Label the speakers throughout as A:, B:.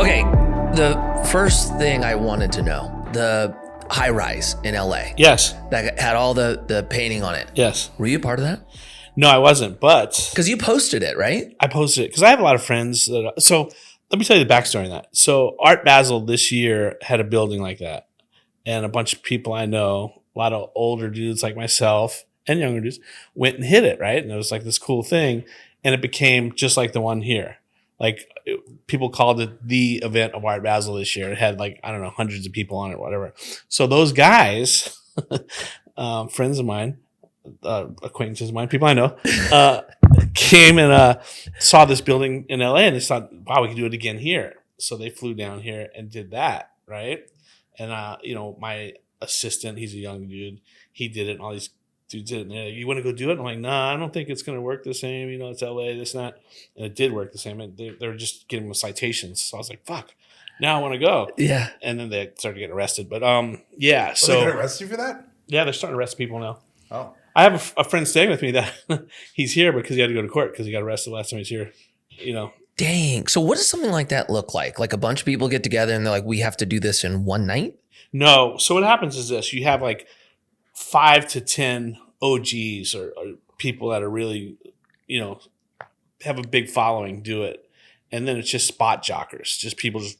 A: Okay, the first thing I wanted to know, the high rise in LA.
B: Yes.
A: That had all the painting on it.
B: Yes.
A: Were you a part of that?
B: No, I wasn't, but
A: Because you posted it, right?
B: I posted it because I have a lot of friends so let me tell you the backstory on that. So Art Basel this year had a building like that, and a bunch of people I know, a lot of older dudes like myself and younger dudes, went and hit it, right? And it was like this cool thing, and it became just like the one here. People called it the event of Art Basel this year. It had I don't know, hundreds of people on it, whatever. So those guys, friends of mine, acquaintances of mine, people I know, came and saw this building in LA, and they thought, wow, we can do it again here. So they flew down here and did that, right? And my assistant, he's a young dude, he did it, and all these dudes did it. And they're like, you want to go do it? I'm like, nah, I don't think it's going to work the same. It's LA, this and that. And it did work the same. And they were just getting them citations. So I was like, fuck, now I want to go.
A: Yeah.
B: And then they started getting arrested. But yeah. So
C: they going to arrest you for that?
B: Yeah, they're starting to arrest people now.
C: Oh.
B: I have a friend staying with me that he's here because he had to go to court because he got arrested last time he was here.
A: Dang. So what does something like that look like? Like a bunch of people get together and they're like, we have to do this in one night?
B: No. So what happens is this. You have 5 to 10 OGs or people that are really, have a big following do it. And then it's just spot jockers, just people just,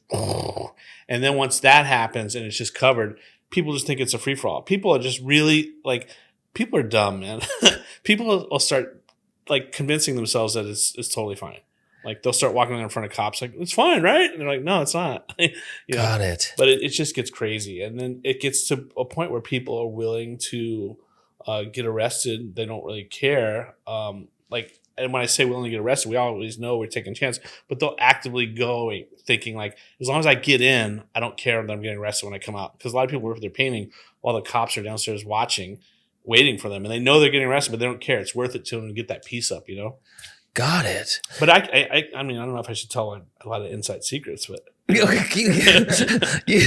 B: and then once that happens and it's just covered, people just think it's a free for all. People are just really people are dumb, man. People will start convincing themselves that it's totally fine. They'll start walking in front of cops it's fine, right? And they're like, no, it's not.
A: Got it.
B: But it just gets crazy. And then it gets to a point where people are willing to get arrested. They don't really care. And when I say willing to get arrested, we always know we're taking a chance, but they'll actively go thinking as long as I get in, I don't care that I'm getting arrested when I come out. Because a lot of people work with their painting while the cops are downstairs watching, waiting for them. And they know they're getting arrested, but they don't care. It's worth it to them to get that piece up,
A: Got it.
B: But I mean, I don't know if I should tell a lot of inside secrets, but
A: you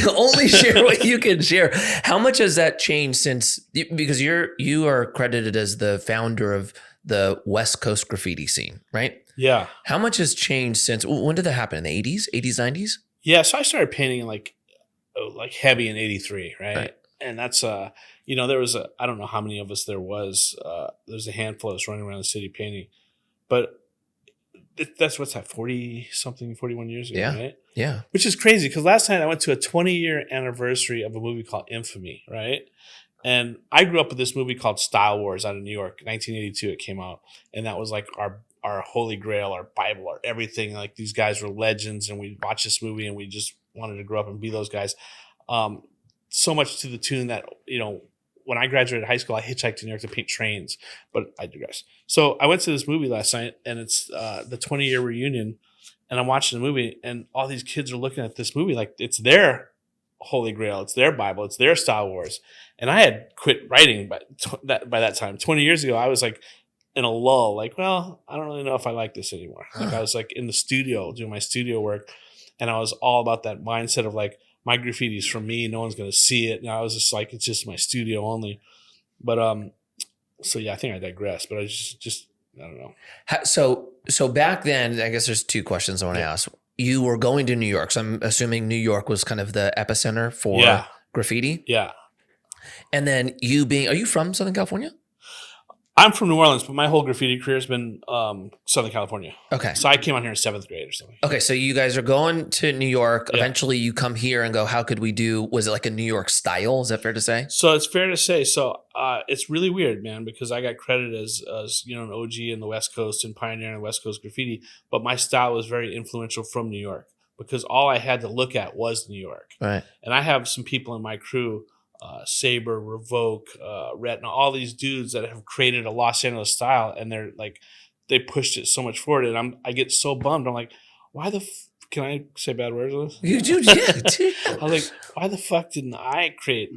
A: only share what you can share. How much has that changed since? Because you are credited as the founder of the West Coast graffiti scene, right?
B: Yeah.
A: How much has changed since? When did that happen? In the 80s, 90s?
B: Yeah. So I started painting heavy in '83, right? And that's there was I don't know how many of us there was. There's a handful of us running around the city painting. But that's 41 years ago, right?
A: Yeah.
B: Which is crazy because last night I went to a 20-year anniversary of a movie called Infamy, right? And I grew up with this movie called Style Wars out of New York, 1982. It came out, and that was our holy grail, our Bible, our everything. These guys were legends, and we watched this movie, and we just wanted to grow up and be those guys. So much to the tune that when I graduated high school, I hitchhiked to New York to paint trains, but I digress. So I went to this movie last night, and it's the 20-year reunion, and I'm watching the movie, and all these kids are looking at this movie like it's their holy grail, it's their Bible, it's their Star Wars. And I had quit writing by that time. 20 years ago, I was in a lull, well, I don't really know if I like this anymore. I was in the studio doing my studio work, and I was all about that mindset of my graffiti's for me. No one's going to see it. And I was just it's just my studio only. But, so yeah, I think I digress, but I just I don't know.
A: So back then, I guess there's two questions I want to ask. You were going to New York. So I'm assuming New York was kind of the epicenter for graffiti.
B: Yeah.
A: And then are you from Southern California?
B: I'm from New Orleans, but my whole graffiti career has been Southern California.
A: Okay.
B: So I came out here in 7th grade or something.
A: Okay, so you guys are going to New York. Yeah. Eventually you come here and go, how could we do, was it a New York style? Is that fair to say?
B: So it's fair to say. So it's really weird, man, because I got credited as an OG in the West Coast and pioneering West Coast graffiti, but my style was very influential from New York because all I had to look at was New York.
A: Right.
B: And I have some people in my crew, Saber, Revoke, Retina, all these dudes that have created a Los Angeles style, and they pushed it so much forward, and I get so bummed. I'm why can I say bad words on this?
A: You do, yeah.
B: I was why the fuck didn't I create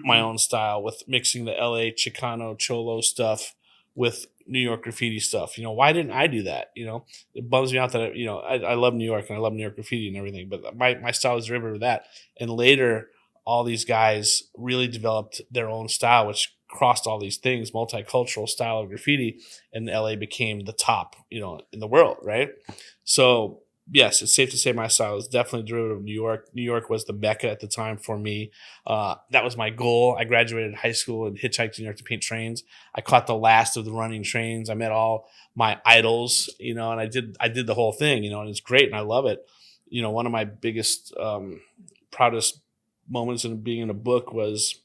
B: my own style with mixing the LA Chicano Cholo stuff with New York graffiti stuff? Why didn't I do that? It bums me out that I love New York and I love New York graffiti and everything, but my style is derivative of that. And later, all these guys really developed their own style, which crossed all these things, multicultural style of graffiti, and LA became the top, in the world, right? So yes, it's safe to say my style is definitely derivative of New York. New York was the mecca at the time for me. That was my goal. I graduated high school and hitchhiked to New York to paint trains. I caught the last of the running trains. I met all my idols, and I did the whole thing, and it's great and I love it. One of my biggest, proudest moments in being in a book was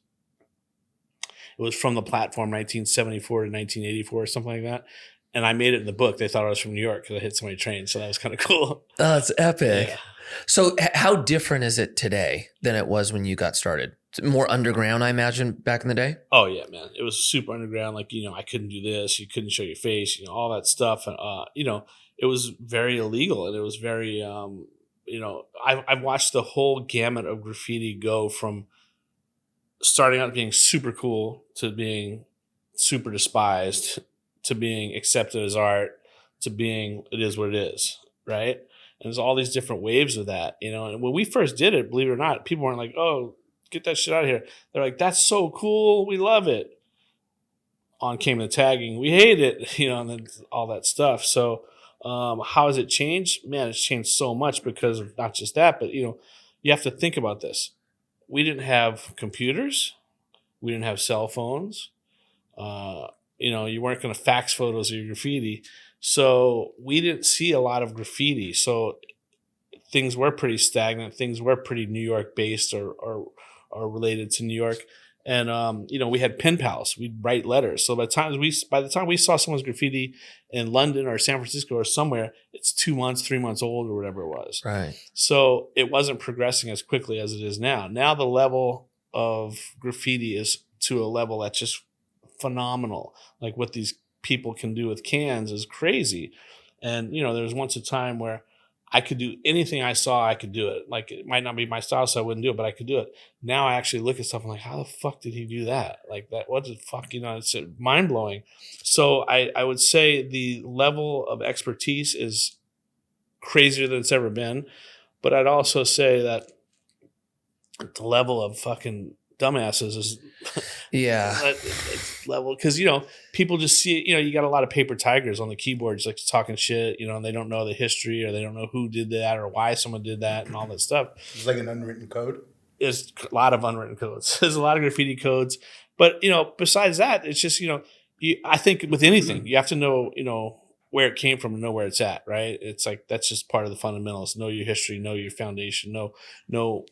B: it was From the Platform, 1974 to 1984 or something like that. And I made it in the book. They thought I was from New York because I hit so many trains. So that was kind of cool.
A: Oh, it's epic.
B: Yeah.
A: So how different is it today than it was when you got started? More underground, I imagine, back in the day?
B: Oh, yeah, man. It was super underground. Like, I couldn't do this. You couldn't show your face, all that stuff. And, it was very illegal. And it was very, I've watched the whole gamut of graffiti go from starting out being super cool to being super despised to being accepted as art to being it is what it is, right? And there's all these different waves of that, and when we first did it, believe it or not, people weren't like, oh, get that shit out of here. They're like, that's so cool, we love it. On came the tagging, we hate it, and then all that stuff. So how has it changed? Man, it's changed so much because of not just that, but you have to think about this. We didn't have computers, we didn't have cell phones. You weren't going to fax photos of your graffiti. So we didn't see a lot of graffiti. So things were pretty stagnant. Things were pretty New York based or related to New York. And, we had pen pals. We'd write letters. So by the time we saw someone's graffiti in London or San Francisco or somewhere, it's 2 months, 3 months old or whatever it was.
A: Right.
B: So it wasn't progressing as quickly as it is now. Now the level of graffiti is to a level that's just phenomenal. Like what these people can do with cans is crazy. And there was once a time where I could do anything I saw, I could do it. Like it might not be my style, so I wouldn't do it, but I could do it. Now I actually look at stuff and I'm like, how the fuck did he do that? Like that, what the fuck, it's mind blowing. So I would say the level of expertise is crazier than it's ever been. But I'd also say that the level of fucking dumbasses is level because people just see it. You got a lot of paper tigers on the keyboards like talking shit, and they don't know the history or they don't know who did that or why someone did that and all that stuff.
C: It's like an unwritten code.
B: There's a lot of unwritten codes. There's a lot of graffiti codes, but besides that, it's just I think with anything you have to know where it came from and know where it's at, right? It's like that's just part of the fundamentals. Know your history, know your foundation, know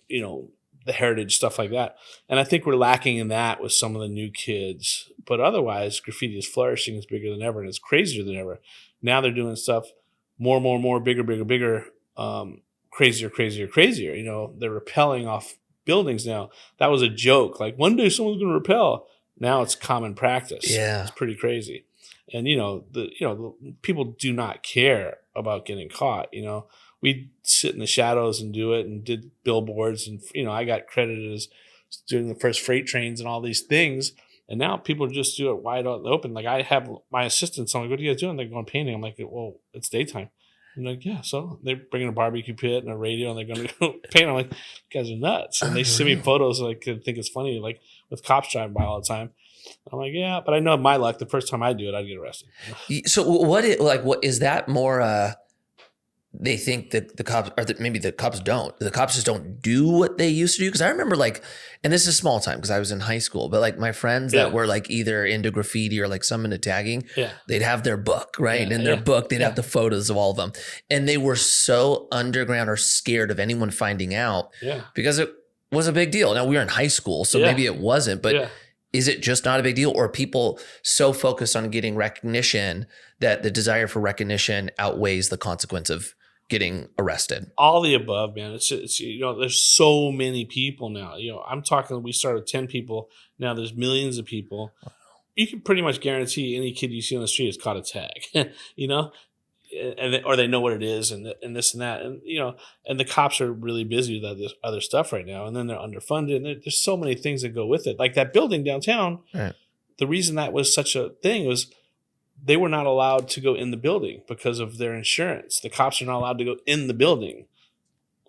B: the heritage, stuff like that. And I think we're lacking in that with some of the new kids. But otherwise, graffiti is flourishing. It's bigger than ever, and it's crazier than ever. Now they're doing stuff more, bigger, crazier. They're rappelling off buildings now. That was a joke. Like one day someone's going to rappel. Now it's common practice.
A: Yeah.
B: It's pretty crazy. And, the people do not care about getting caught, We'd sit in the shadows and do it and did billboards. And, I got credited as doing the first freight trains and all these things. And now people just do it wide open. Like I have my assistants. I'm like, what are you guys doing? They're going painting. I'm like, well, it's daytime. I'm like, yeah. So they're bringing a barbecue pit and a radio and they're going to go paint. I'm like, you guys are nuts. And they send me photos. Like, I think it's funny, like with cops driving by all the time. I'm like, yeah, but I know my luck. The first time I do it, I'd get arrested.
A: So what is that more? They think that the cops, or that maybe the cops don't. The cops just don't do what they used to do. Because I remember and this is small time because I was in high school, but my friends that were either into graffiti or some into tagging, they'd have their book, right? And in their book, they'd have the photos of all of them. And they were so underground or scared of anyone finding out because it was a big deal. Now we were in high school, so maybe it wasn't, but is it just not a big deal? Or are people so focused on getting recognition that the desire for recognition outweighs the consequence of getting arrested?
B: All the above, man. It's there's so many people now. I'm talking, we started 10 people. Now there's millions of people. You can pretty much guarantee any kid you see on the street has caught a tag, or they know what it is and this and that. And, and the cops are really busy with this other stuff right now. And then they're underfunded. And there's so many things that go with it. Like that building downtown, the reason that was such a thing was they were not allowed to go in the building because of their insurance. The cops are not allowed to go in the building.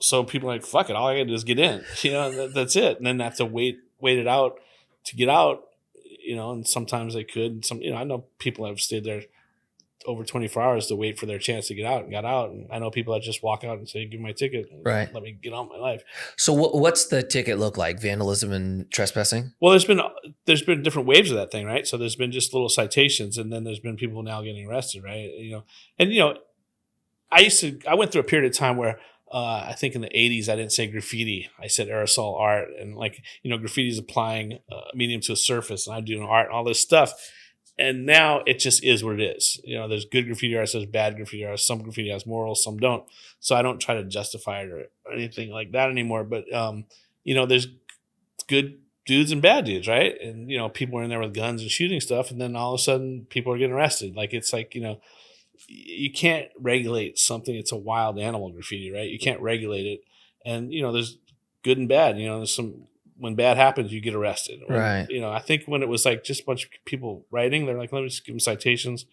B: So people are like, fuck it, all I gotta do is get in. That's it. And then they have to wait it out to get out, and sometimes they could. I know people have stayed there over 24 hours to wait for their chance to get out, and got out. And I know people that just walk out and say, "Give me my ticket, and
A: Right.
B: let me get on with my life."
A: So what's the ticket look like? Vandalism and trespassing?
B: Well, there's been different waves of that thing, right? So there's been just little citations, and then there's been people now getting arrested, right? And I went through a period of time where I think in the 80s I didn't say graffiti, I said aerosol art, and graffiti is applying a medium to a surface, and I do art and all this stuff. And now it just is what it is. There's good graffiti artists, there's bad graffiti artists. Some graffiti has morals, some don't. So I don't try to justify it or anything like that anymore. But there's good dudes and bad dudes, right? And people are in there with guns and shooting stuff, and then all of a sudden people are getting arrested. You can't regulate something. It's a wild animal, graffiti, right? You can't regulate it. And there's good and bad. There's when bad happens, you get arrested.
A: Right.
B: I think when it was like just a bunch of people writing, they're like, let me just give them citations.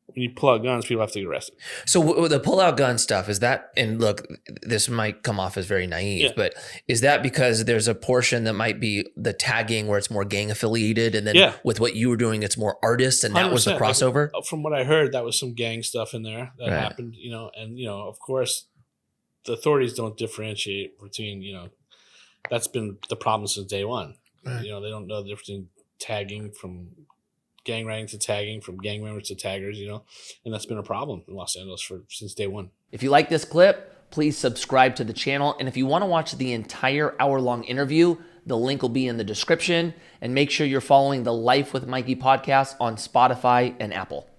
B: When you pull out guns, people have to get arrested.
A: So the pull out gun stuff, is that, and look, this might come off as very naive, but is that because there's a portion that might be the tagging where it's more gang affiliated, and then with what you were doing, it's more artists, and that was the crossover?
B: From what I heard, that was some gang stuff in there that happened, and of course the authorities don't differentiate between, that's been the problem since day one. Right. They don't know the difference in tagging from gang writing to tagging, from gang members to taggers, and that's been a problem in Los Angeles since day one.
A: If you like this clip, please subscribe to the channel. And if you want to watch the entire hour-long interview, the link will be in the description. And make sure you're following the Life with Mikey podcast on Spotify and Apple.